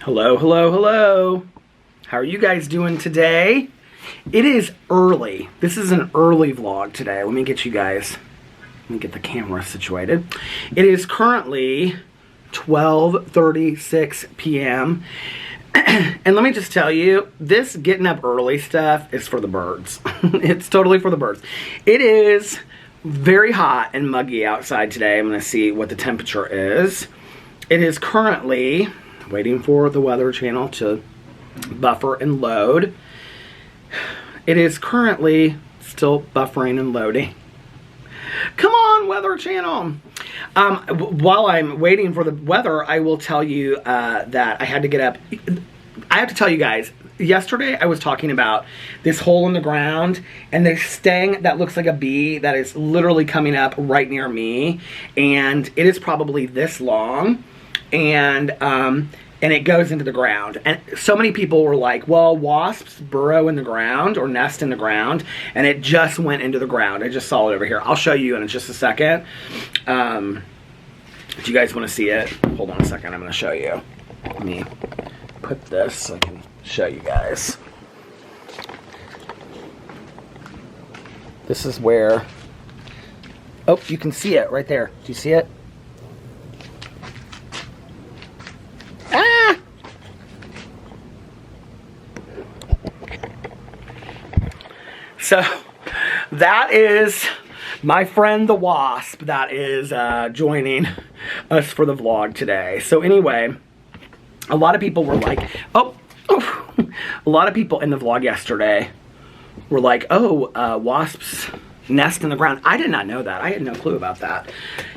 Hello, hello, hello. How are you guys doing today? It is early. This is an early vlog today. Let me get the camera situated. It is currently 12:36 p.m. And let me just tell you, this getting up early stuff is for the birds. It's totally for the birds. It is very hot and muggy outside today. I'm going to see what the temperature is. It is currently, waiting for the Weather Channel to buffer and load. It is currently still buffering and loading. Come on, Weather Channel. While I'm waiting for the weather, I will tell you that I had to get up. I have to tell you guys, yesterday I was talking about this hole in the ground and this sting that looks like a bee that is literally coming up right near me. And it is probably this long. And it goes into the ground. And so many people were like, well, wasps burrow in the ground or nest in the ground, and it just went into the ground. I just saw it over here. I'll show you in just a second. Do you guys want to see it? Hold on a second. I'm going to show you. Let me put this so I can show you guys. This is where... Oh, you can see it right there. Do you see it? So that is my friend the wasp that is joining us for the vlog today. So anyway, a lot of people were like, a lot of people in the vlog yesterday were like, wasps nest in the ground. I did not know that. I had no clue about that.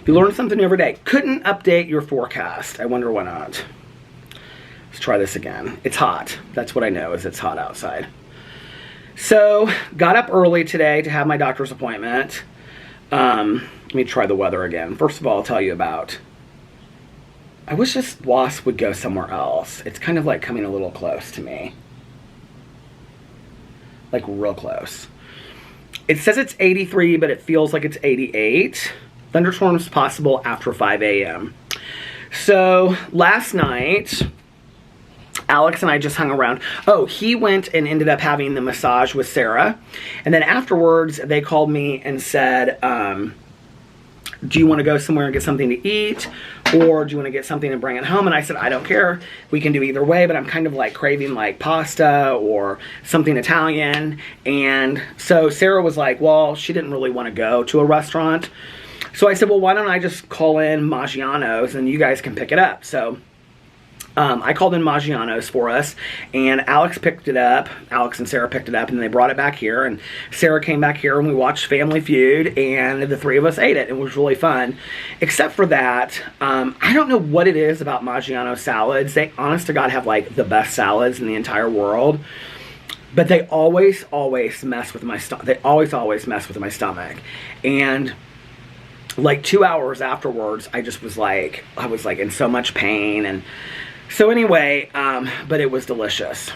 You learn something new every day. Couldn't update your forecast. I wonder why not. Let's try this again. It's hot. That's what I know, is it's hot outside. So, got up early today to have my doctor's appointment. Let me try the weather again. First of all, I'll tell you about... I wish this wasp would go somewhere else. It's kind of like coming a little close to me. Like real close. It says it's 83, but it feels like it's 88. Thunderstorms possible after 5 a.m. So, last night... Alex and I just hung around. Oh, he went and ended up having the massage with Sarah. And then afterwards, they called me and said, do you want to go somewhere and get something to eat? Or do you want to get something and bring it home? And I said, I don't care. We can do either way, but I'm kind of like craving like pasta or something Italian. And so Sarah was like, well, she didn't really want to go to a restaurant. So I said, well, why don't I just call in Maggiano's and you guys can pick it up. So... I called in Maggiano's for us, and Alex picked it up. Alex and Sarah picked it up, and they brought it back here, and Sarah came back here, and we watched Family Feud, and the three of us ate it. It was really fun. Except for that, I don't know what it is about Maggiano's salads. They, honest to God, have, like, the best salads in the entire world. But they always mess with my stomach. They always mess with my stomach. And... like 2 hours afterwards, I was like in so much pain. And so anyway, but it was delicious.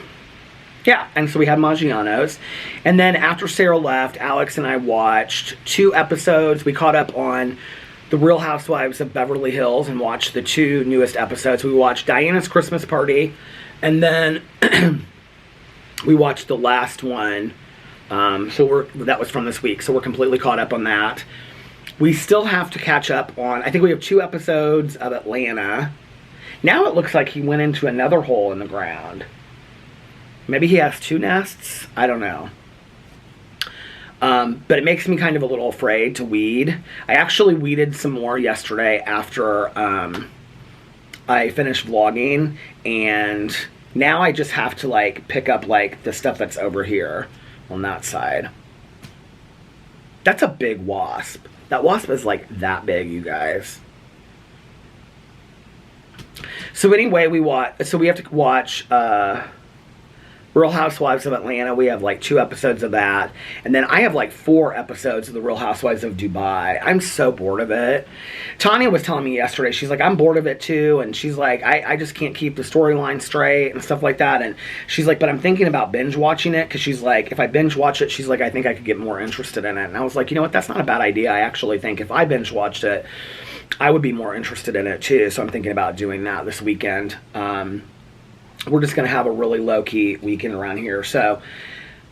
Yeah, and so we had Maggiano's. And then after Sarah left, Alex and I watched 2 episodes. We caught up on The Real Housewives of Beverly Hills and watched the 2 newest episodes. We watched Diana's Christmas Party, and then we watched the last one. That was from this week, so we're completely caught up on that. We still have to catch up on, I think we have 2 episodes of Atlanta. Now it looks like he went into another hole in the ground. Maybe he has 2 nests? I don't know. But it makes me kind of a little afraid to weed. I actually weeded some more yesterday after I finished vlogging. And now I just have to like pick up like the stuff that's over here on that side. That's a big wasp. That wasp is like that big, you guys. So anyway, we have to watch Real Housewives of Atlanta. We have like 2 episodes of that. And then I have like 4 episodes of The Real Housewives of Dubai. I'm so bored of it. Tanya was telling me yesterday, she's like, I'm bored of it too. And she's like, I just can't keep the storyline straight and stuff like that. And she's like, but I'm thinking about binge watching it. Because she's like, if I binge watch it, she's like, I think I could get more interested in it. And I was like, you know what, that's not a bad idea. I actually think if I binge watched it, I would be more interested in it too. So I'm thinking about doing that this weekend. we're just going to have a really low-key weekend around here. So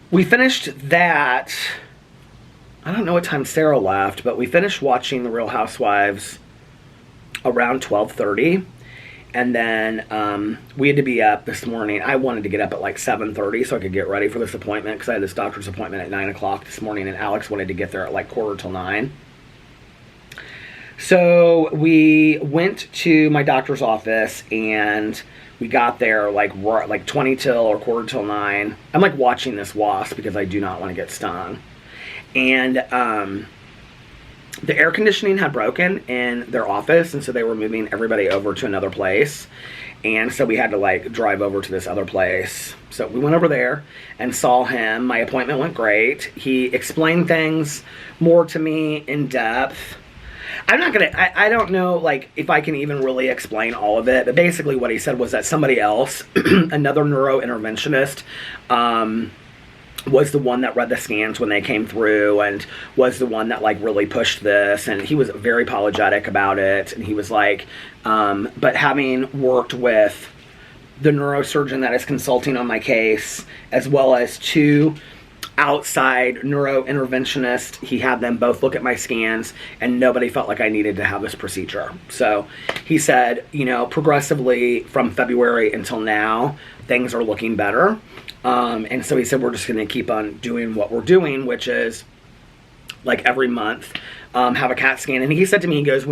we finished that. I don't know what time Sarah left, but we finished watching The Real Housewives around 12:30. And then we had to be up this morning. I wanted to get up at like 7:30 so I could get ready for this appointment, because I had this doctor's appointment at 9 o'clock this morning, and Alex wanted to get there at like 8:45. So we went to my doctor's office, and we got there like 20 till or 8:45. I'm like watching this wasp because I do not want to get stung. And the air conditioning had broken in their office, and so they were moving everybody over to another place. And so we had to like drive over to this other place. So we went over there and saw him. My appointment went great. He explained things more to me in depth. I don't know like if I can even really explain all of it, but basically what he said was that somebody else, another neurointerventionist, was the one that read the scans when they came through, and was the one that like really pushed this, and he was very apologetic about it. And he was like, but having worked with the neurosurgeon that is consulting on my case, as well as two outside neurointerventionists, he had them both look at my scans, and nobody felt like I needed to have this procedure. So he said, you know, progressively from February until now, things are looking better. And so he said, we're just going to keep on doing what we're doing, which is like every month, have a CAT scan. And he said to me, he goes,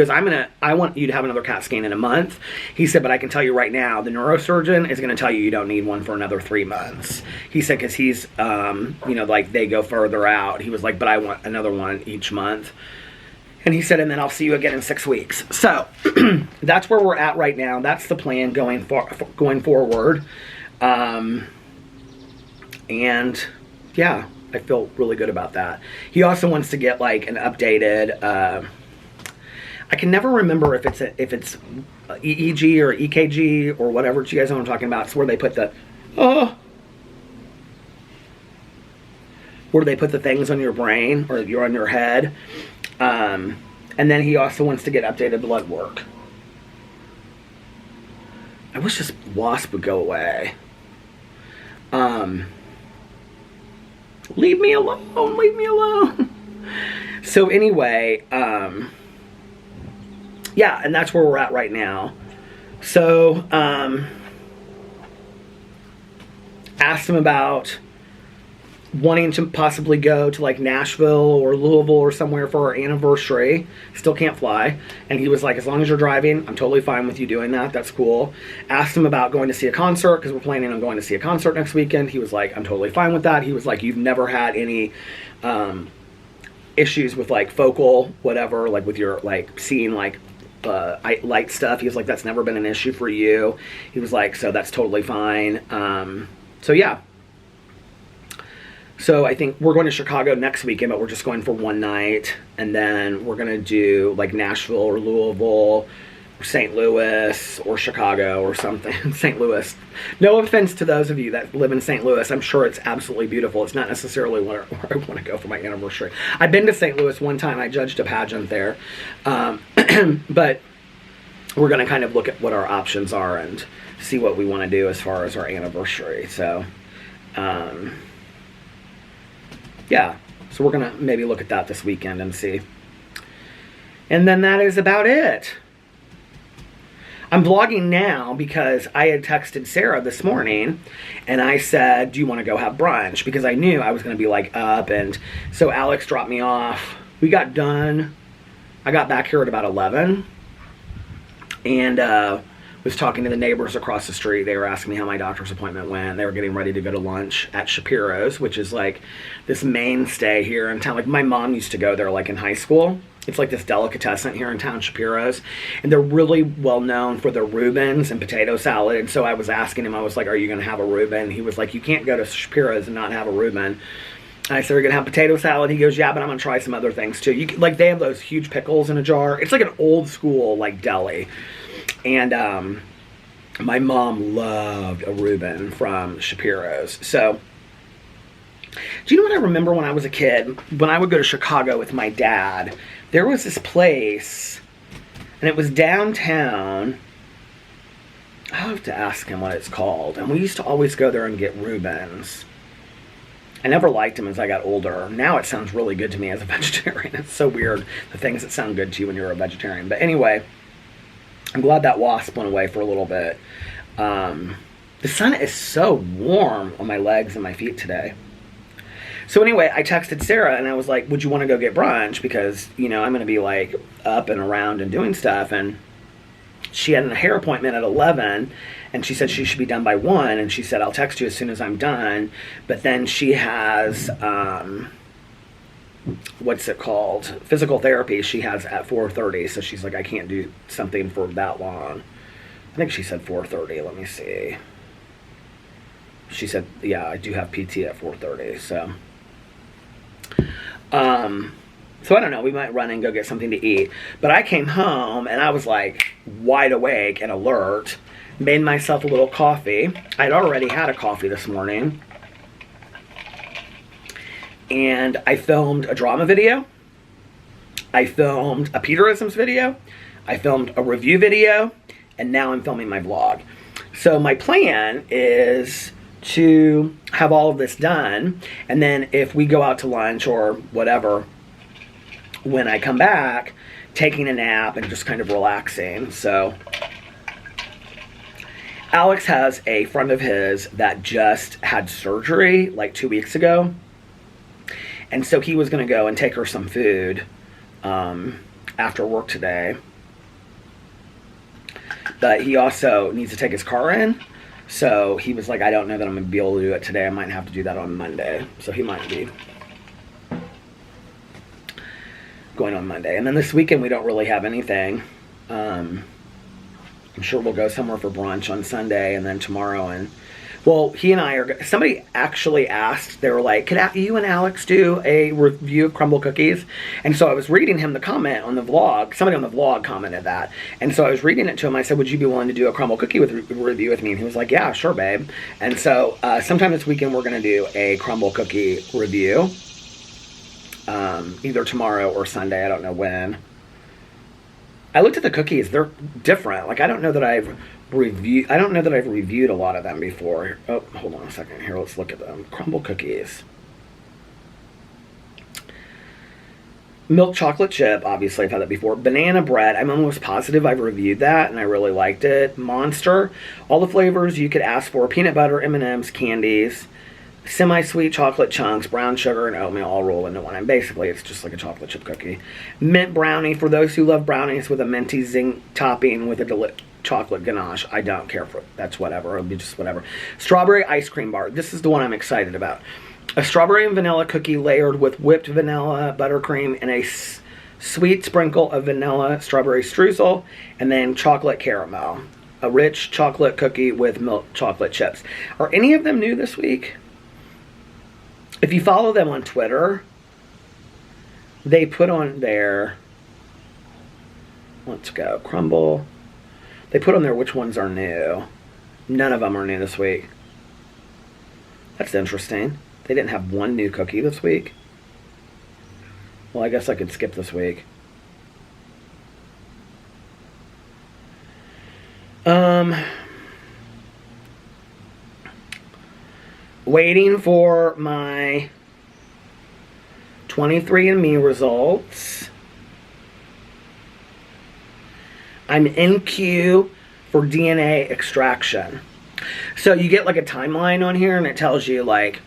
I want you to have another CAT scan in a month. He said, but I can tell you right now, the neurosurgeon is going to tell you don't need one for another 3 months. He said, cause he's, you know, like they go further out. He was like, but I want another one each month. And he said, and then I'll see you again in 6 weeks. So that's where we're at right now. That's the plan going forward. And yeah, I feel really good about that. He also wants to get like an updated, I can never remember if it's EEG or EKG or whatever. You guys know what I'm talking about. It's where they put the, where they put the things on your brain or you're on your head. And then he also wants to get updated blood work. I wish this wasp would go away. Leave me alone, leave me alone. So anyway, yeah, and that's where we're at right now. So, asked him about wanting to possibly go to like Nashville or Louisville or somewhere for our anniversary. Still can't fly. And he was like, as long as you're driving, I'm totally fine with you doing that. That's cool. Asked him about going to see a concert, because we're planning on going to see a concert next weekend. He was like, I'm totally fine with that. He was like, you've never had any issues with like focal, whatever, like with your like seeing like light stuff. He was like, that's never been an issue for you. He was like, so that's totally fine. So yeah. So I think we're going to Chicago next weekend, but we're just going for one night. And then we're going to do like Nashville or Louisville or St. Louis or Chicago or something. St. Louis. No offense to those of you that live in St. Louis. I'm sure it's absolutely beautiful. It's not necessarily where I want to go for my anniversary. I've been to St. Louis one time. I judged a pageant there. But we're going to kind of look at what our options are and see what we want to do as far as our anniversary. So, yeah, so we're going to maybe look at that this weekend and see. And then that is about it. I'm vlogging now because I had texted Sarah this morning and I said, do you want to go have brunch? Because I knew I was going to be like up, and so Alex dropped me off. We got done. I got back here at about 11 and was talking to the neighbors across the street. They were asking me how my doctor's appointment went. They were getting ready to go to lunch at Shapiro's, which is like this mainstay here in town. Like my mom used to go there like in high school. It's like this delicatessen here in town, Shapiro's. And they're really well known for their Reubens and potato salad. And so I was asking him, I was like, are you going to have a Reuben? He was like, you can't go to Shapiro's and not have a Reuben. I said, are you going to have potato salad? He goes, yeah, but I'm going to try some other things too. Like they have those huge pickles in a jar. It's like an old school like deli. And my mom loved a Reuben from Shapiro's. So, do you know what I remember when I was a kid? When I would go to Chicago with my dad, there was this place, and it was downtown, I have to ask him what it's called. And we used to always go there and get Reubens. I never liked them as I got older. Now it sounds really good to me as a vegetarian. It's so weird, the things that sound good to you when you're a vegetarian. But anyway, I'm glad that wasp went away for a little bit. The sun is so warm on my legs and my feet today. So anyway, I texted Sarah and I was like, would you want to go get brunch? Because, you know, I'm going to be like up and around and doing stuff. And she had a hair appointment at 11 and she said she should be done by 1. And she said, I'll text you as soon as I'm done. But then she has, what's it called? Physical therapy she has at 4:30. So she's like, I can't do something for that long. I think she said 4:30. Let me see. She said, yeah, I do have PT at 4:30. So, so I don't know. We might run and go get something to eat. But I came home and I was like wide awake and alert. Made myself a little coffee. I'd already had a coffee this morning. And I filmed a drama video. I filmed a Peterisms video. I filmed a review video. And now I'm filming my vlog. So my plan is to have all of this done. And then if we go out to lunch or whatever, when I come back, taking a nap and just kind of relaxing. So Alex has a friend of his that just had surgery like 2 weeks ago. And so he was going to go and take her some food after work today. But he also needs to take his car in. So he was like, I don't know that I'm going to be able to do it today. I might have to do that on Monday. So he might be going on Monday. And then this weekend we don't really have anything. I'm sure we'll go somewhere for brunch on Sunday and then tomorrow. And well, he and I are, somebody actually asked, they were like, could you and Alex do a review of crumble cookies? And so I was reading him the comment on the vlog. Somebody on the vlog commented that. And so I was reading it to him. I said, would you be willing to do a crumble cookie review with me? And he was like, yeah, sure, babe. And so sometime this weekend we're going to do a crumble cookie review. Either tomorrow or Sunday. I don't know when. I looked at the cookies. They're different. Like, I don't know that I've reviewed a lot of them before. Oh, hold on a second here. Let's look at them. Crumble cookies. Milk chocolate chip. Obviously, I've had that before. Banana bread. I'm almost positive I've reviewed that, and I really liked it. Monster. All the flavors you could ask for. Peanut butter, M&M's, candies. Semi-sweet chocolate chunks, brown sugar, and oatmeal all rolled into one. And basically, it's just like a chocolate chip cookie. Mint brownie for those who love brownies with a minty zing topping with a chocolate ganache. I don't care for it. That's whatever. It'll be just whatever. Strawberry ice cream bar. This is the one I'm excited about. A strawberry and vanilla cookie layered with whipped vanilla, buttercream, and a sweet sprinkle of vanilla strawberry streusel, and then chocolate caramel. A rich chocolate cookie with milk chocolate chips. Are any of them new this week? If you follow them on Twitter, they put on their, let's go, crumble. They put on there which ones are new. None of them are new this week. That's interesting. They didn't have one new cookie this week. Well, I guess I could skip this week. Waiting for my 23andMe results. I'm in queue for DNA extraction. So you get like a timeline on here and it tells you like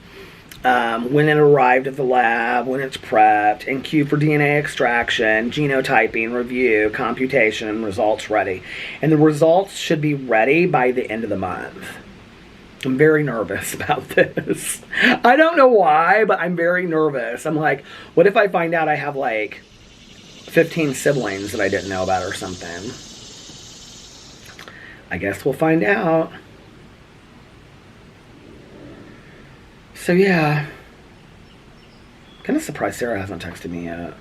when it arrived at the lab, when it's prepped, in queue for DNA extraction, genotyping, review, computation, results ready. And the results should be ready by the end of the month. I'm very nervous about this. I don't know why, but I'm very nervous. I'm like, what if I find out I have like 15 siblings that I didn't know about or something? I guess we'll find out. So yeah. Kind of surprised Sarah hasn't texted me yet.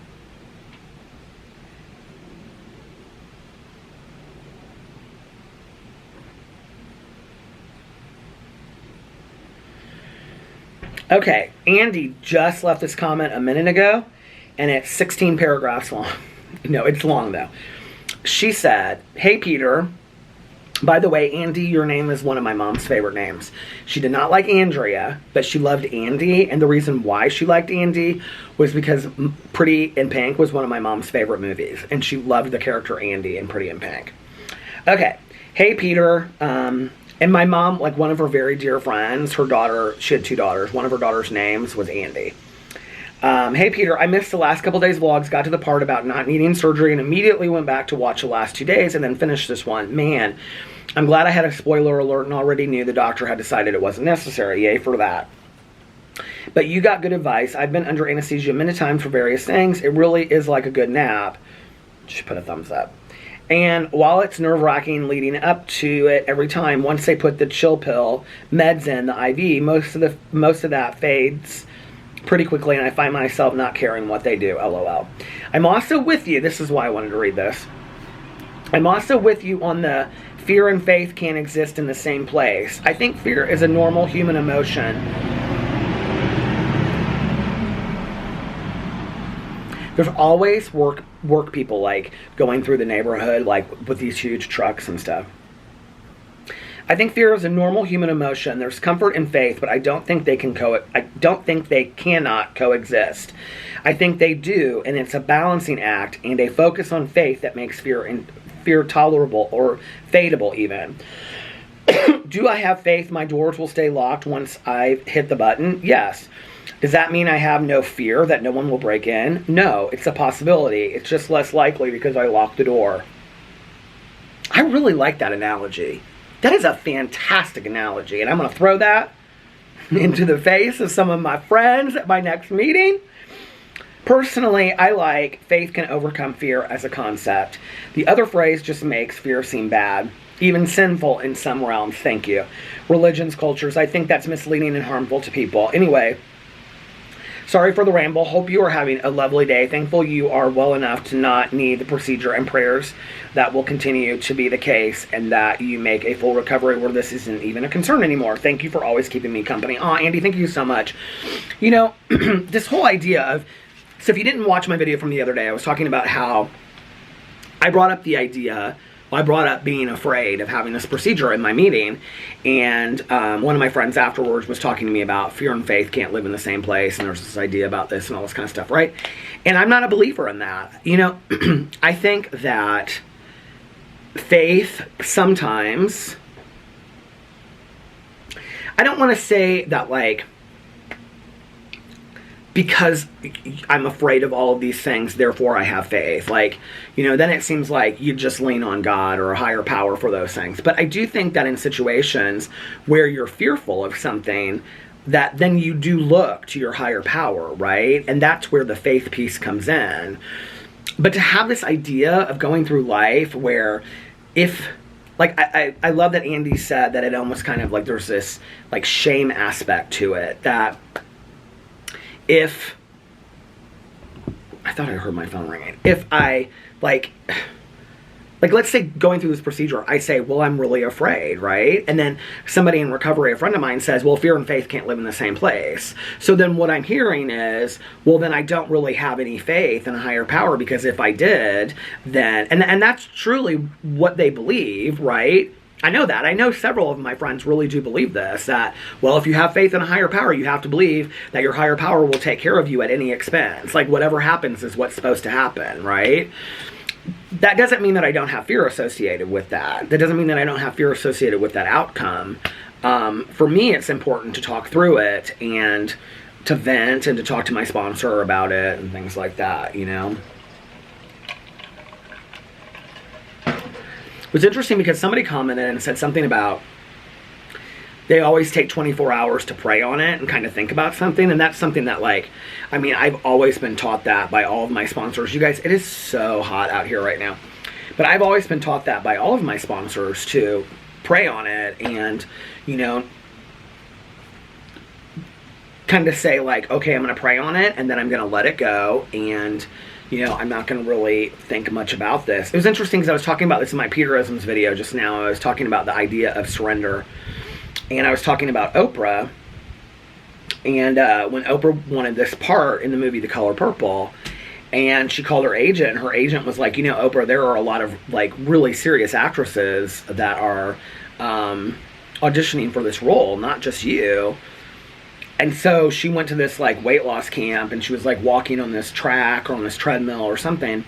Okay, Andy just left this comment a minute ago, and it's 16 paragraphs long. No, it's long, though. She said, hey, Peter, By the way, Andy, your name is one of my mom's favorite names. She did not like Andrea, but she loved Andy. And the reason why she liked Andy was because Pretty in Pink was one of my mom's favorite movies. And she loved the character Andy in Pretty in Pink. Okay. Hey, Peter. And my mom, like one of her very dear friends, her daughter, she had 2 daughters. One of her daughter's names was Andy. Hey, Peter, I missed the last couple days' vlogs, got to the part about not needing surgery, and immediately went back to watch the last 2 days and then finished this one. Man, I'm glad I had a spoiler alert and already knew the doctor had decided it wasn't necessary. Yay for that. But you got good advice. I've been under anesthesia many times for various things. It really is like a good nap. Just put a thumbs up. And while it's nerve-wracking leading up to it every time, once they put the chill pill meds in, the IV, most of that fades pretty quickly, and I find myself not caring what they do. LOL. I'm also with you. This is why I wanted to read this. I'm also with you on the fear and faith can't exist in the same place. I think fear is a normal human emotion. There's always work people like going through the neighborhood like with these huge trucks and stuff. I think fear is a normal human emotion. There's comfort in faith, but I don't think they cannot coexist. I think they do, and it's a balancing act and a focus on faith that makes fear tolerable or fadeable even. Do I have faith my doors will stay locked once I hit the button? Yes. Does that mean I have no fear that no one will break in? No, it's a possibility. It's just less likely because I locked the door. I really like that analogy. That is a fantastic analogy, and I'm going to throw that into the face of some of my friends at my next meeting. Personally, I like faith can overcome fear as a concept. The other phrase just makes fear seem bad, even sinful in some realms. Thank you. Religions, cultures, I think that's misleading and harmful to people. Anyway, sorry for the ramble. Hope you are having a lovely day. Thankful you are well enough to not need the procedure, and prayers that will continue to be the case and that you make a full recovery where this isn't even a concern anymore. Thank you for always keeping me company. Aw, Andy, thank you so much. You know, this whole idea of, so if you didn't watch my video from the other day, I was talking about how I brought up the idea, I brought up being afraid of having this procedure in my meeting, and one of my friends afterwards was talking to me about fear and faith can't live in the same place, and there's this idea about this and all this kind of stuff, right? And I'm not a believer in that. You know, I think that faith sometimes, I don't want to say that like, because I'm afraid of all of these things, therefore I have faith. Like, you know, then it seems like you just lean on God or a higher power for those things. But I do think that in situations where you're fearful of something, that then you do look to your higher power, right? And that's where the faith piece comes in. But to have this idea of going through life where if, like, I love that Andy said that it almost kind of like there's this like shame aspect to it, that if, I thought I heard my phone ringing. If I, like let's say going through this procedure, I say, well, I'm really afraid, right? And then somebody in recovery, a friend of mine says, well, fear and faith can't live in the same place. So then what I'm hearing is, well, then I don't really have any faith in a higher power, because if I did, then, and that's truly what they believe, right? I know that. I know several of my friends really do believe this, that, well, if you have faith in a higher power, you have to believe that your higher power will take care of you at any expense. Like, whatever happens is what's supposed to happen, right? That doesn't mean that I don't have fear associated with that. That doesn't mean that I don't have fear associated with that outcome. For me, it's important to talk through it and to vent and to talk to my sponsor about it and things like that, you know? It was interesting because somebody commented and said something about they always take 24 hours to pray on it and kind of think about something. And that's something that, like, I mean, I've always been taught that by all of my sponsors. You guys, it is so hot out here right now. But I've always been taught that by all of my sponsors to pray on it and, you know, kind of say like, okay, I'm going to pray on it and then I'm going to let it go. And, you know, I'm not going to really think much about this. It was interesting because I was talking about this in my Peterisms video just now. I was talking about the idea of surrender. And I was talking about Oprah. And when Oprah wanted this part in the movie The Color Purple, And she called her agent, and her agent was like, Oprah, there are a lot of like really serious actresses that are auditioning for this role, not just you. And so she went to this like weight loss camp, and she was like walking on this track or on this treadmill or something.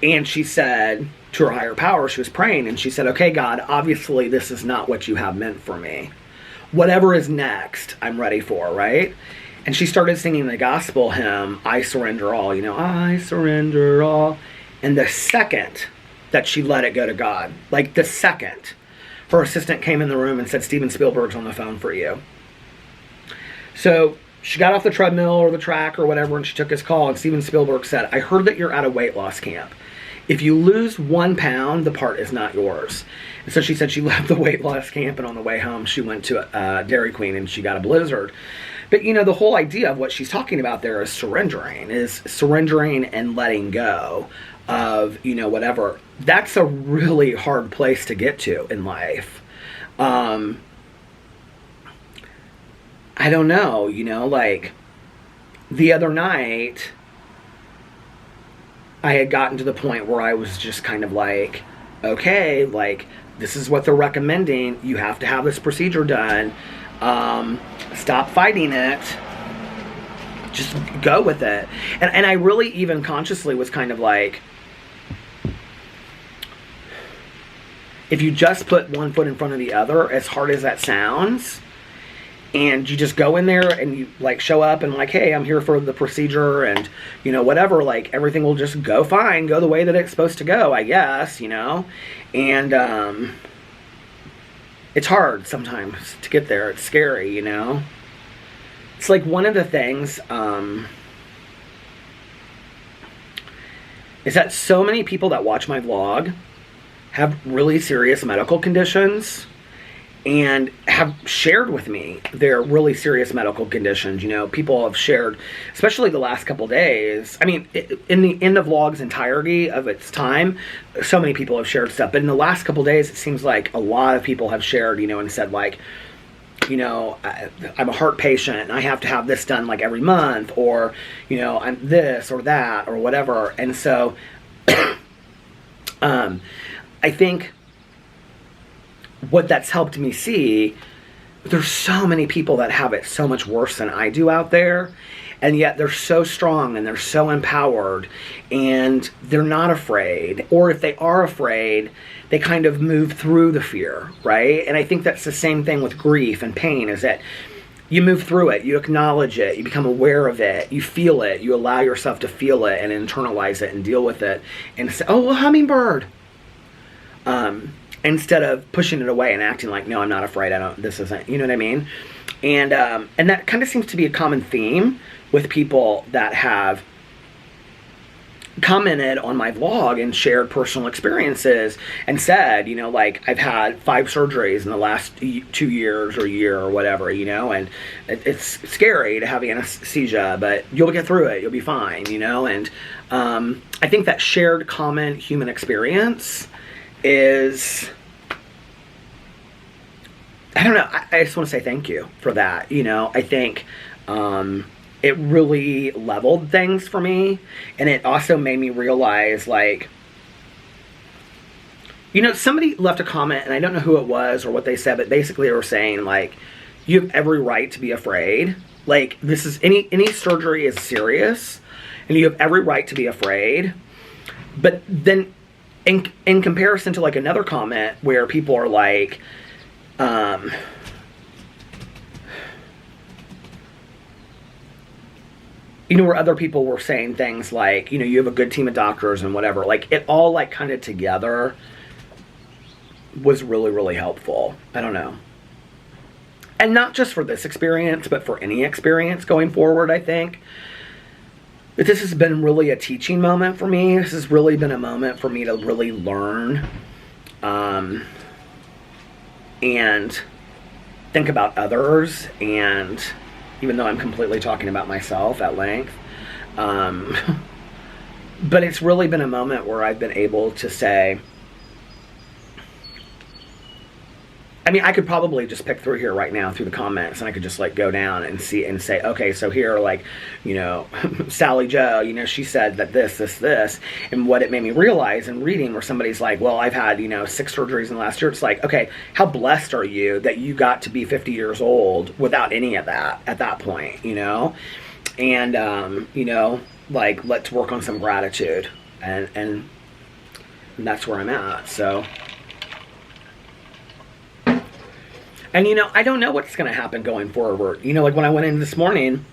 And she said to her higher power, she was praying, and she said, okay, God, obviously this is not what you have meant for me. Whatever is next, I'm ready for, right? And she started singing the gospel hymn, I Surrender All, I surrender all. And the second that she let it go to God, like the second, her assistant came in the room and said, Steven Spielberg's on the phone for you. So she got off the treadmill or the track or whatever, and she took his call, and Steven Spielberg said, I heard that you're at a weight loss camp. If you lose 1 pound, the part is not yours. And so she said she left the weight loss camp, and on the way home, she went to Dairy Queen, and she got a Blizzard. But, the whole idea of what she's talking about there is surrendering and letting go of, whatever. That's a really hard place to get to in life. I don't know, like the other night, I had gotten to the point where I was just kind of like, okay, like, this is what they're recommending. You have to have this procedure done. Stop fighting it. Just go with it. And I really even consciously was kind of like, if you just put one foot in front of the other, as hard as that sounds, and you just go in there and you like show up and like, hey, I'm here for the procedure, and whatever, like everything will just go fine, go the way that it's supposed to go, I guess, and it's hard sometimes to get there. It's scary, it's like one of the things is that so many people that watch my vlog have really serious medical conditions and have shared with me their really serious medical conditions. People have shared, especially the last couple days. I mean, in the vlog's entirety of its time, so many people have shared stuff. But in the last couple days, it seems like a lot of people have shared, and said like, I'm a heart patient and I have to have this done like every month, or, I'm this or that or whatever. And so, I think what that's helped me see, there's so many people that have it so much worse than I do out there, and yet they're so strong and they're so empowered, and they're not afraid, or if they are afraid, they kind of move through the fear, right? And I think that's the same thing with grief and pain, is that you move through it, you acknowledge it, you become aware of it, you feel it, you allow yourself to feel it and internalize it and deal with it, and say, oh, well, hummingbird. Instead of pushing it away and acting like, no, I'm not afraid, this isn't, you know what I mean? And that kind of seems to be a common theme with people that have commented on my vlog and shared personal experiences and said, like, I've had 5 surgeries in the last 2 years or year or whatever, and it's scary to have anesthesia, but you'll get through it, you'll be fine, and I think that shared common human experience is, I don't know, I just want to say thank you for that. I think it really leveled things for me, and it also made me realize, like, somebody left a comment, and I don't know who it was or what they said, but basically they were saying, like, you have every right to be afraid. Like, this is, any surgery is serious, and you have every right to be afraid. But then in comparison to like another comment where people are like, where other people were saying things like, you have a good team of doctors and whatever, like it all like kind of together was really, really helpful. I don't know. And not just for this experience, but for any experience going forward, I think. But this has been really a teaching moment for me. This has really been a moment for me to really learn and think about others. And even though I'm completely talking about myself at length, but it's really been a moment where I've been able to say, I mean, I could probably just pick through here right now through the comments, and I could just like go down and see and say, okay, so here, like, you know, Sally Joe, you know, she said that this, and what it made me realize in reading where somebody's like, well, I've had, you know, 6 surgeries in the last year. It's like, okay, how blessed are you that you got to be 50 years old without any of that at that point, you know? And, you know, like, let's work on some gratitude, and that's where I'm at, so. And, you know, I don't know what's going to happen going forward. You know, like when I went in this morning,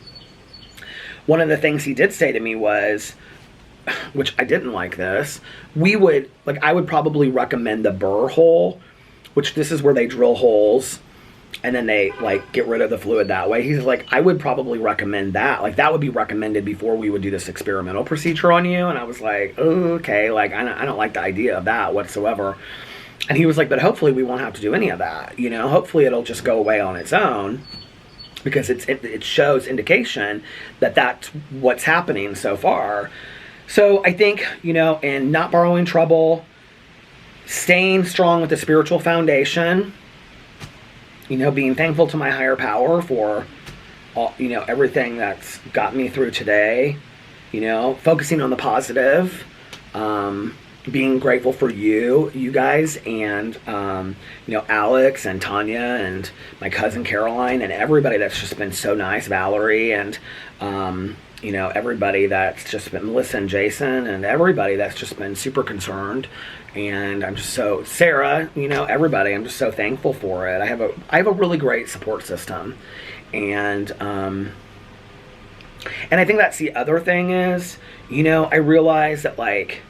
one of the things he did say to me was, which I didn't like this, I would probably recommend the burr hole, which this is where they drill holes and then they, like, get rid of the fluid that way. He's like, I would probably recommend that. Like, that would be recommended before we would do this experimental procedure on you. And I was like, oh, okay, like, I don't like the idea of that whatsoever. And he was like, but hopefully we won't have to do any of that, you know? Hopefully it'll just go away on its own, because it shows indication that that's what's happening so far. So I think, you know, in not borrowing trouble, staying strong with the spiritual foundation, you know, being thankful to my higher power for all, you know, everything that's got me through today, you know, focusing on the positive, being grateful for you guys, and, you know, Alex and Tanya and my cousin Caroline and everybody that's just been so nice, Valerie, and, you know, everybody that's just been, listen, Jason, and everybody that's just been super concerned. And I'm just so, Sarah, you know, everybody, I'm just so thankful for it. I have a really great support system. And I think that's the other thing is, you know, I realize that, like,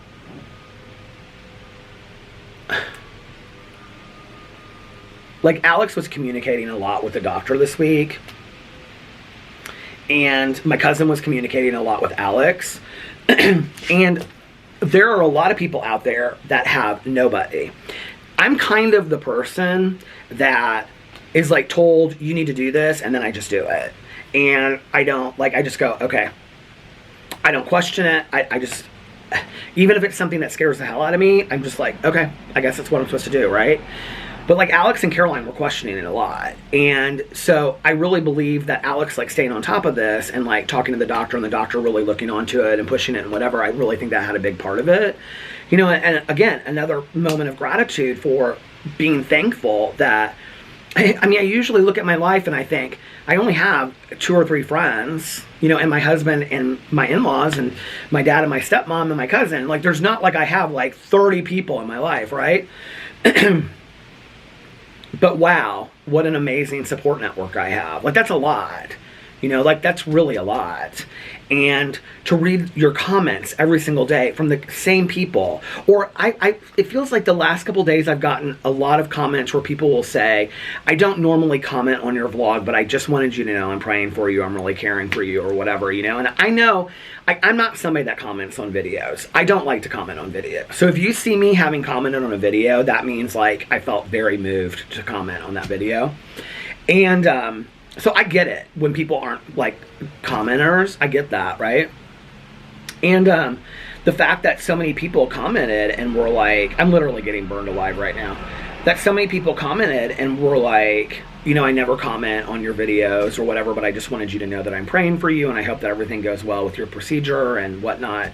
Alex was communicating a lot with the doctor this week, and my cousin was communicating a lot with Alex, and there are a lot of people out there that have nobody. I'm kind of the person that is, like, told, you need to do this, and then I just do it. And I don't, like, I just go, okay. I don't question it. I just, even if it's something that scares the hell out of me, I'm just like, okay, I guess that's what I'm supposed to do, right? But, like, Alex and Caroline were questioning it a lot. And so I really believe that Alex, like, staying on top of this and, like, talking to the doctor, and the doctor really looking onto it and pushing it and whatever, I really think that had a big part of it. You know, and again, another moment of gratitude for being thankful that, I mean, I usually look at my life and I think, I only have 2 or 3 friends, you know, and my husband and my in-laws and my dad and my stepmom and my cousin. Like, there's not like I have, like, 30 people in my life, right? But wow, what an amazing support network I have. Like, that's a lot. You know, like, that's really a lot. And to read your comments every single day from the same people. Or it feels like the last couple days I've gotten a lot of comments where people will say, I don't normally comment on your vlog, but I just wanted you to know I'm praying for you, I'm really caring for you, or whatever, you know. And I know, I'm not somebody that comments on videos. I don't like to comment on videos. So if you see me having commented on a video, that means, like, I felt very moved to comment on that video. And, so I get it when people aren't, like, commenters. I get that, right? And the fact that so many people commented and were like, I'm literally getting burned alive right now. That so many people commented and were like, you know, I never comment on your videos or whatever, but I just wanted you to know that I'm praying for you and I hope that everything goes well with your procedure and whatnot.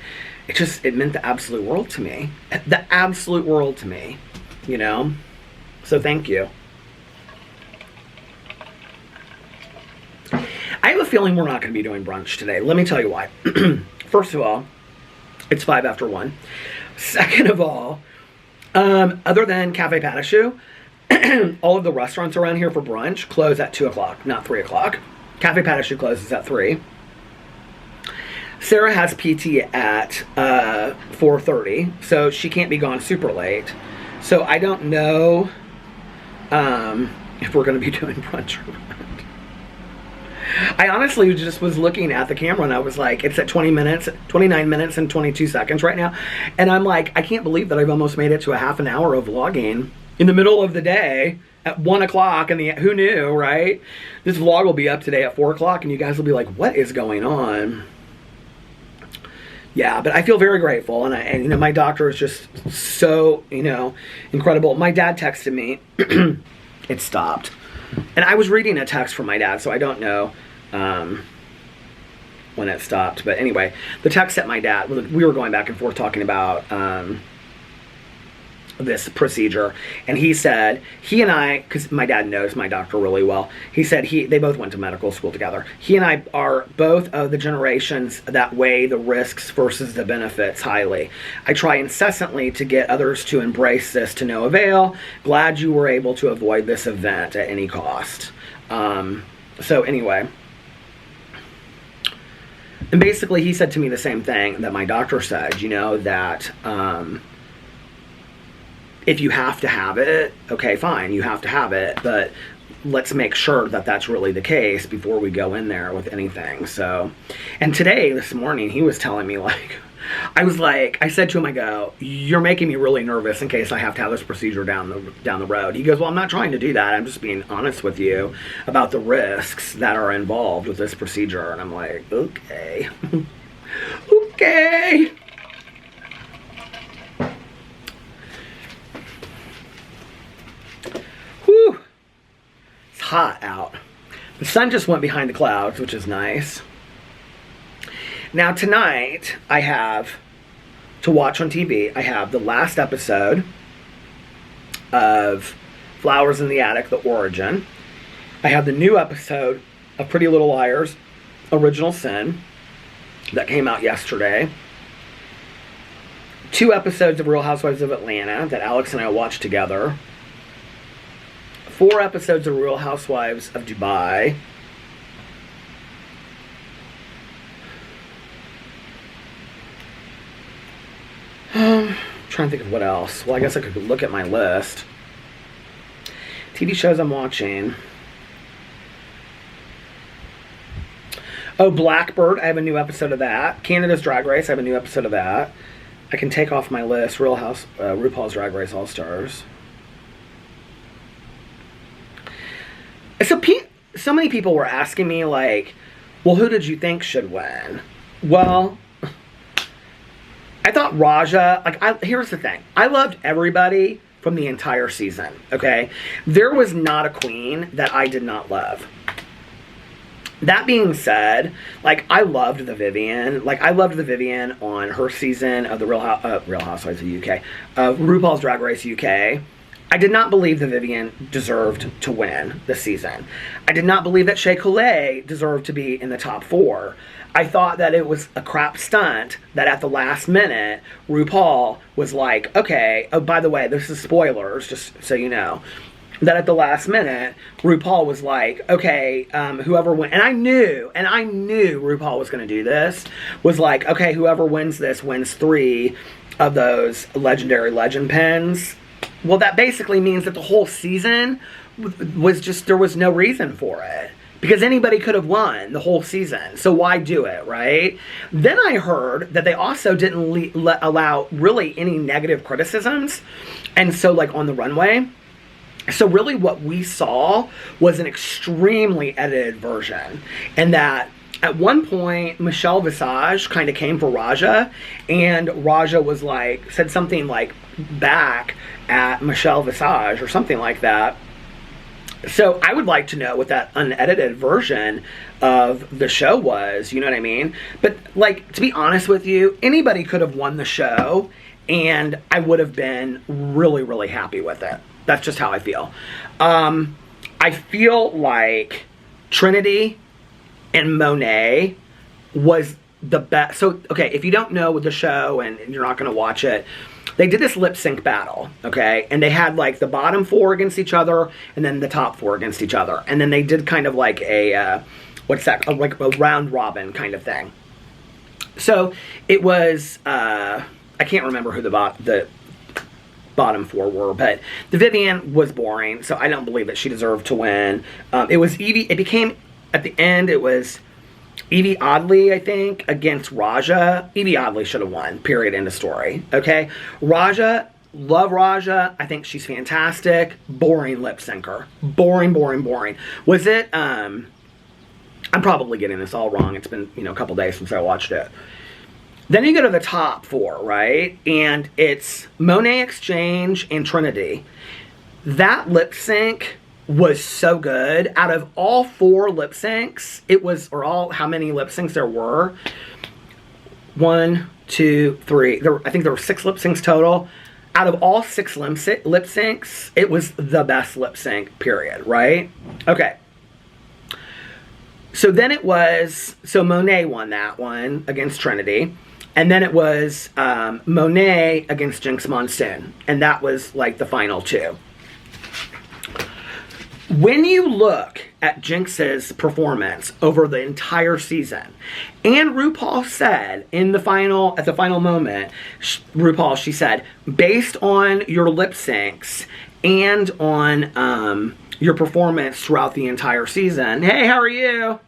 It meant the absolute world to me. The absolute world to me, you know? So thank you. I have a feeling we're not going to be doing brunch today. Let me tell you why. First of all, it's 5 after 1. Second of all, other than Cafe Patashu, all of the restaurants around here for brunch close at 2 o'clock, not 3 o'clock. Cafe Patashu closes at 3. Sarah has PT at 4:30, so she can't be gone super late. So I don't know if we're going to be doing brunch or not. I honestly just was looking at the camera and I was like, it's at 29 minutes and 22 seconds right now. And I'm like, I can't believe that I've almost made it to a half an hour of vlogging in the middle of the day at 1 o'clock. And who knew, right? This vlog will be up today at 4 o'clock and you guys will be like, what is going on? Yeah, but I feel very grateful. And you know, my doctor is just so, you know, incredible. My dad texted me it stopped. And I was reading a text from my dad, so I don't know when it stopped. But anyway, the text that my dad, we were going back and forth talking about this procedure, and he said, he and I, because my dad knows my doctor really well, he said they both went to medical school together. He and I are both of the generations that weigh the risks versus the benefits highly. I try incessantly to get others to embrace this to no avail. Glad you were able to avoid this event at any cost. So anyway, and basically he said to me the same thing that my doctor said, you know, that if you have to have it, okay, fine, you have to have it, but let's make sure that that's really the case before we go in there with anything. So, and today, this morning, he was telling me, like, I said to him, I go, you're making me really nervous in case I have to have this procedure down the road. He goes, well, I'm not trying to do that. I'm just being honest with you about the risks that are involved with this procedure. And I'm like, okay, okay. Whew. It's hot out. The sun just went behind the clouds, which is nice. Now tonight, I have to watch on TV, I have the last episode of Flowers in the Attic, The Origin. I have the new episode of Pretty Little Liars, Original Sin, that came out yesterday. 2 episodes of Real Housewives of Atlanta that Alex and I watched together. 4 episodes of Real Housewives of Dubai. Trying to think of what else. Well, I guess I could look at my list. TV shows I'm watching. Oh, Blackbird. I have a new episode of that. Canada's Drag Race. I have a new episode of that. I can take off my list. RuPaul's Drag Race All Stars. So many people were asking me, like, well, who did you think should win? Well, I thought Raja, here's the thing. I loved everybody from the entire season, okay? There was not a queen that I did not love. That being said, I loved the Vivienne. I loved the Vivienne on her season of the Real Housewives of UK, of RuPaul's Drag Race UK. I did not believe the Vivienne deserved to win this season. I did not believe that Shea Coulee deserved to be in the top 4. I thought that it was a crap stunt that at the last minute, RuPaul was like, okay, oh, by the way, this is spoilers, just so you know, that at the last minute, RuPaul was like, okay, whoever wins, and I knew RuPaul was going to do this, was like, okay, whoever wins this wins 3 of those legendary legend pins. Well, that basically means that the whole season was just, there was no reason for it. Because anybody could have won the whole season. So why do it, right? Then I heard that they also didn't allow really any negative criticisms. And so, on the runway. So really what we saw was an extremely edited version. And that at one point, Michelle Visage kind of came for Raja. And Raja was said something back at Michelle Visage or something like that. So I would like to know what that unedited version of the show was, you know what I mean? But, to be honest with you, anybody could have won the show, and I would have been really, really happy with it. That's just how I feel. I feel like Trinity and Monet was the best. So, okay, if you don't know the show and you're not going to watch it, they did this lip sync battle, okay? And they had the bottom 4 against each other and then the top 4 against each other. And then they did kind of a round robin kind of thing. So it was, I can't remember who the bottom 4 were, but the Vivienne was boring, so I don't believe that she deserved to win. It was Evie, it became, at the end, it was Evie Oddly, I think, against Raja. Evie Oddly should have won. Period. End of story. Okay? Raja, love Raja. I think she's fantastic. Boring lip syncer. Boring, boring, boring. Was it, I'm probably getting this all wrong. It's been, a couple days since I watched it. Then you go to the top 4, right? And it's Monet Exchange and Trinity. That lip sync was so good. Out of all 4 lip syncs, it was, or all, how many lip syncs there were? 1, 2, 3. I think there were 6 lip syncs total. Out of all 6 lip syncs, it was the best lip sync, period, right? Okay. So then it was, so Monet won that one against Trinity. And then it was Monet against Jinx Monsoon. And that was like the final 2. When you look at Jinx's performance over the entire season, and RuPaul said in the final, at the final moment, RuPaul, she said, based on your lip syncs and on your performance throughout the entire season. Hey, how are you? Good.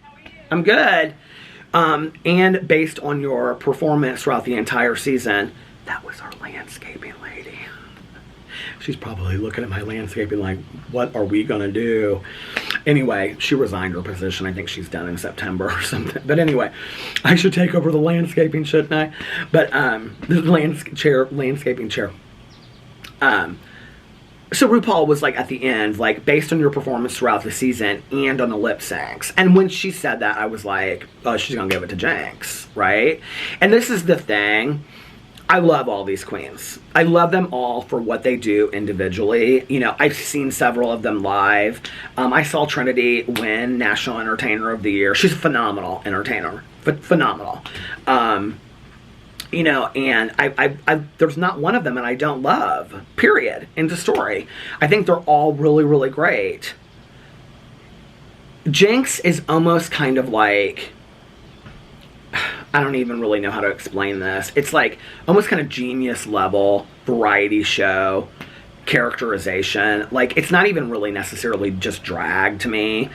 How are you? I'm good. And based on your performance throughout the entire season, that was our landscaping lady. She's probably looking at my landscaping like, what are we gonna do? Anyway, she resigned her position. I think she's done in September or something. But anyway, I should take over the landscaping, shouldn't I? But the landscaping chair. So RuPaul was like at the end, like based on your performance throughout the season and on the lip syncs. And when she said that, I was like, oh, she's gonna give it to Jinx, right? And this is the thing. I love all these queens. I love them all for what they do individually. You know, I've seen several of them live. I saw Trinity win National Entertainer of the Year. She's a phenomenal entertainer. Phenomenal. You know, and I there's not one of them that I don't love. Period. End of story. I think they're all really, really great. Jinx is almost kind of like, I don't even really know how to explain this. It's like almost kind of Genius level variety show characterization. Like, it's not even really necessarily just drag to me.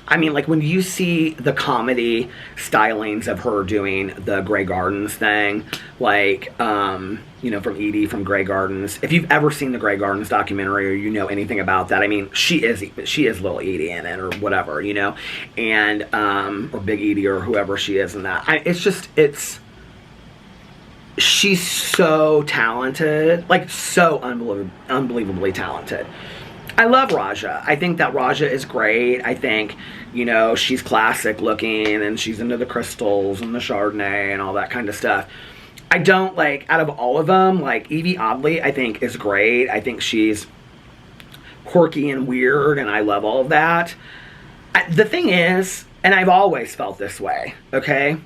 I mean, like, when you see the comedy stylings of her doing the Grey Gardens thing, like, you know, from Edie from Grey Gardens. If you've ever seen the Grey Gardens documentary or you know anything about that, I mean, she is little Edie in it or whatever, you know, and, or Big Edie or whoever she is in that. She's so talented, like, so unbelievably talented. I love Raja. I think that Raja is great. I think, you know, she's classic looking and she's into the crystals and the Chardonnay and all that kind of stuff. I don't, like, out of all of them, like, Evie Oddly, I think, is great. I think she's quirky and weird, and I love all of that. The thing is, and I've always felt this way, okay?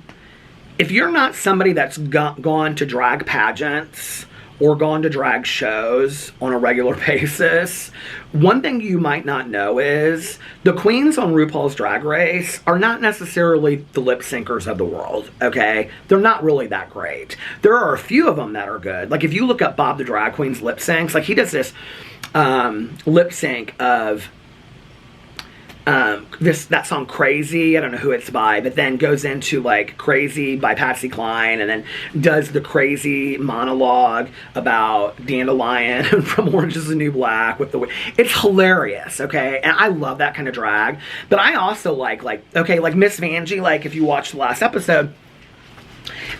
If you're not somebody that's gone to drag pageants or gone to drag shows on a regular basis, one thing you might not know is the queens on RuPaul's Drag Race are not necessarily the lip syncers of the world, okay? They're not really that great. There are a few of them that are good. Like, if you look up Bob the Drag Queen's lip syncs, like, he does this lip sync of that song Crazy, I don't know who it's by, but then goes into like Crazy by Patsy Cline and then does the crazy monologue about Dandelion from Orange is the New Black with the, it's hilarious, okay? And I love that kind of drag, but I also like okay, like Miss Vanjie, like if you watch the last episode,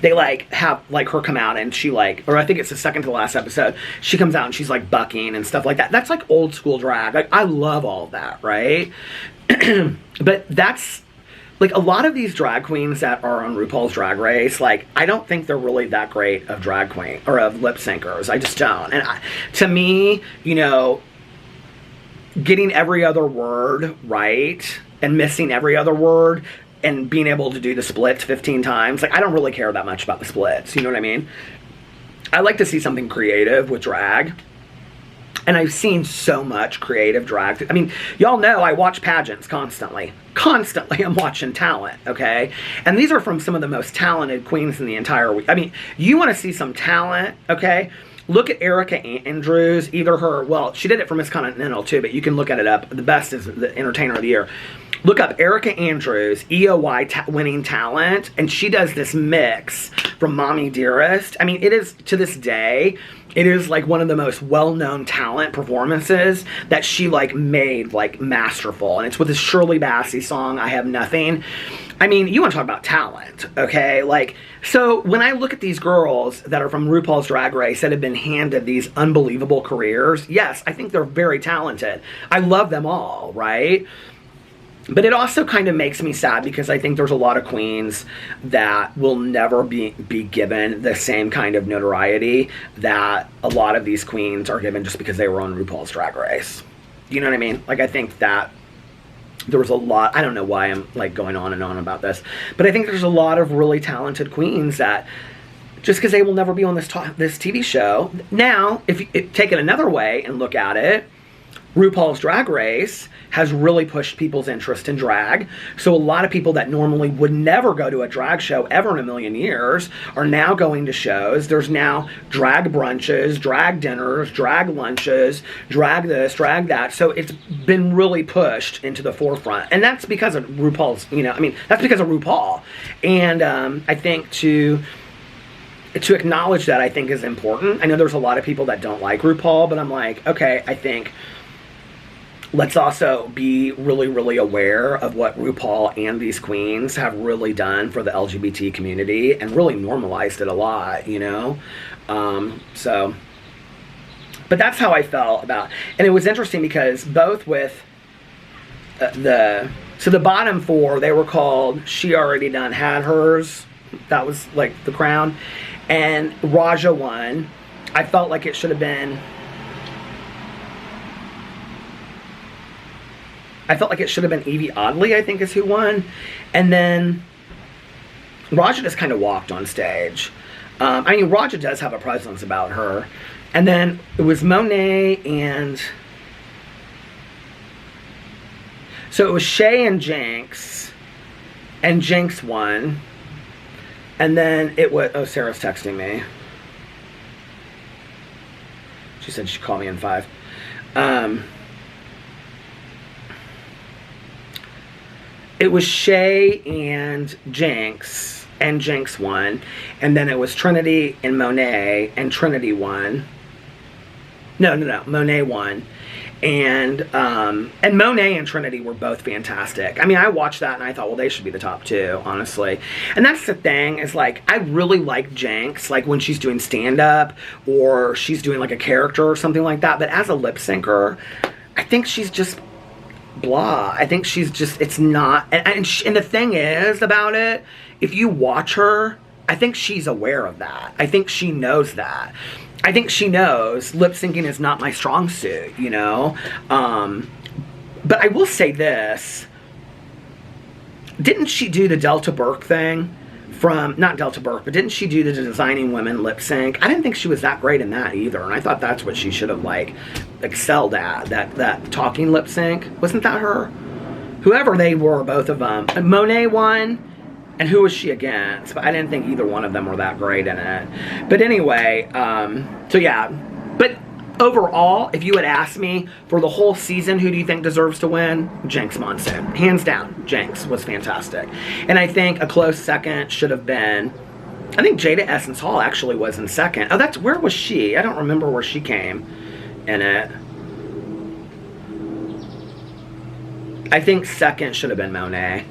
they like have like her come out and she like, or I think it's the second to last episode, she comes out and she's like bucking and stuff like that. That's like old school drag. Like, I love all of that, right? But that's like a lot of these drag queens that are on RuPaul's Drag Race, like, I don't think they're really that great of drag queen or of lip syncers. I just don't. And to me, you know, getting every other word right and missing every other word and being able to do the splits 15 times, like, I don't really care that much about the splits, you know what I mean? I like to see something creative with drag. And I've seen so much creative drag. I mean, y'all know I watch pageants constantly. Constantly I'm watching talent, okay? And these are from some of the most talented queens in the entire week. I mean, you want to see some talent, okay? Look at Erica Andrews, either her, well, she did it for Miss Continental too, but you can look at it up. The best is the Entertainer of the Year. Look up Erica Andrews, EOY winning talent, and she does this mix from Mommy Dearest. I mean, it is, to this day, it is like one of the most well-known talent performances that she like made like masterful. And it's with this Shirley Bassey song, I Have Nothing. I mean, you want to talk about talent, okay? Like, so when I look at these girls that are from RuPaul's Drag Race that have been handed these unbelievable careers, yes, I think they're very talented. I love them all, right? But it also kind of makes me sad because I think there's a lot of queens that will never be given the same kind of notoriety that a lot of these queens are given just because they were on RuPaul's Drag Race. You know what I mean? Like, I think that there was a lot, I don't know why I'm like going on and on about this, but I think there's a lot of really talented queens that just because they will never be on this TV show. Now, if you take it another way and look at it, RuPaul's Drag Race has really pushed people's interest in drag. So a lot of people that normally would never go to a drag show ever in a million years are now going to shows. There's now drag brunches, drag dinners, drag lunches, drag this, drag that. So it's been really pushed into the forefront. And that's because of RuPaul's, you know, I mean, that's because of RuPaul. And I think to acknowledge that, I think is important. I know there's a lot of people that don't like RuPaul, but I'm like, okay, I think let's also be really, really aware of what RuPaul and these queens have really done for the LGBT community and really normalized it a lot, you know? But that's how I felt about, and it was interesting because both with the bottom four, they were called She Already Done Had Hers. That was like the crown. And Raja won. I felt like it should have been, Evie Oddly, I think is who won. And then Raja just kind of walked on stage. I mean, Raja does have a presence about her. And then it was Monet and... So it was Shay and Jinx. And Jinx won. And then it was... Oh, Sarah's texting me. She said she'd call me in 5. It was Shay and Jinx won. And then it was Trinity and Monet, and Trinity won. No, Monet won. And Monet and Trinity were both fantastic. I mean, I watched that and I thought, well, they should be the top two, honestly. And that's the thing, is like, I really like Jinx, like when she's doing stand-up or she's doing like a character or something like that. But as a lip syncer, I think she's just blah. I think she's just, it's not, and the thing is about it, if you watch her, I think she's aware of that. I think she knows that. I think she knows lip syncing is not my strong suit, you know? But I will say this. Didn't she do the Delta Burke thing? Not Delta Burke, but didn't she do the Designing Women lip sync? I didn't think she was that great in that either. And I thought that's what she should have like excelled at. That talking lip sync. Wasn't that her? Whoever they were, both of them. Monet won. And who was she against? But I didn't think either one of them were that great in it. But anyway, so yeah. But overall, if you had asked me for the whole season, who do you think deserves to win? Jinx Monsoon. Hands down, Jinx was fantastic. And I think a close second should have been, I think Jada Essence Hall actually was in second. Oh, where was she? I don't remember where she came in it. I think second should have been Monet.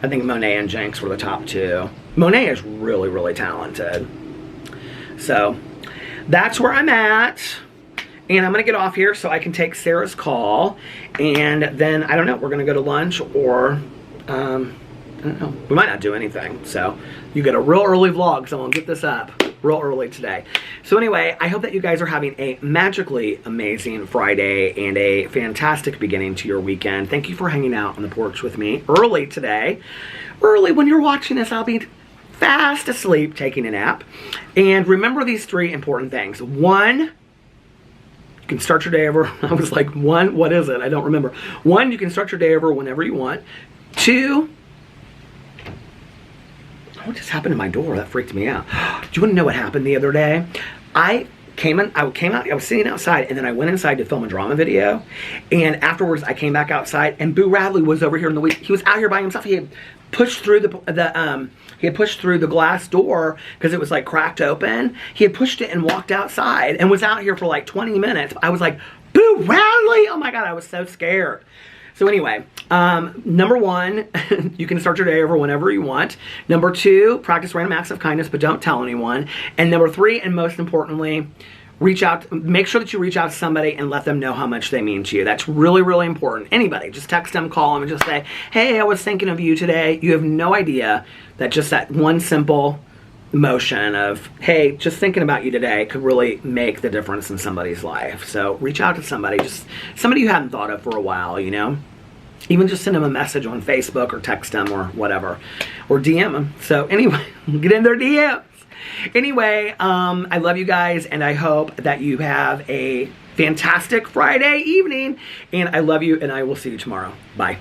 I think Monet and Jinx were the top two. Monet is really, really talented. So, that's where I'm at. And I'm going to get off here so I can take Sarah's call. And then, I don't know, we're going to go to lunch or, I don't know. We might not do anything. So, you get a real early vlog, so I'm going to get this up real early today. So anyway, I hope that you guys are having a magically amazing Friday and a fantastic beginning to your weekend. Thank you for hanging out on the porch with me early today. Early when you're watching this, I'll be fast asleep taking a nap. And remember these 3 important things. 1, you can start your day over. I was like, 1, what is it? I don't remember. 1, you can start your day over whenever you want. 2, what just happened to my door? That freaked me out. Do you want to know what happened the other day? I I came out, I was sitting outside, and then I went inside to film a drama video. And afterwards, I came back outside, and Boo Radley was over here in the week. He was out here by himself. He had pushed through the glass door because it was like cracked open. He had pushed it and walked outside and was out here for like 20 minutes. I was like, Boo Radley! Oh my God, I was so scared. So anyway, number one, you can start your day over whenever you want. Number two, practice random acts of kindness, but don't tell anyone. And number three, and most importantly, make sure that you reach out to somebody and let them know how much they mean to you. That's really, really important. Anybody, just text them, call them, and just say, hey, I was thinking of you today. You have no idea that just that one simple motion of, hey, just thinking about you today could really make the difference in somebody's life. So reach out to somebody, just somebody you hadn't thought of for a while, you know? Even just send them a message on Facebook or text them or whatever, or DM them. So anyway, get in their DMs. Anyway, I love you guys, and I hope that you have a fantastic Friday evening, and I love you, and I will see you tomorrow. Bye.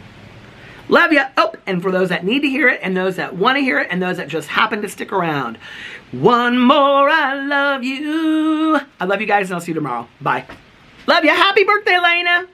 Love ya. Oh, and for those that need to hear it, and those that want to hear it, and those that just happen to stick around, one more, I love you. I love you guys, and I'll see you tomorrow. Bye. Love ya. Happy birthday, Lena.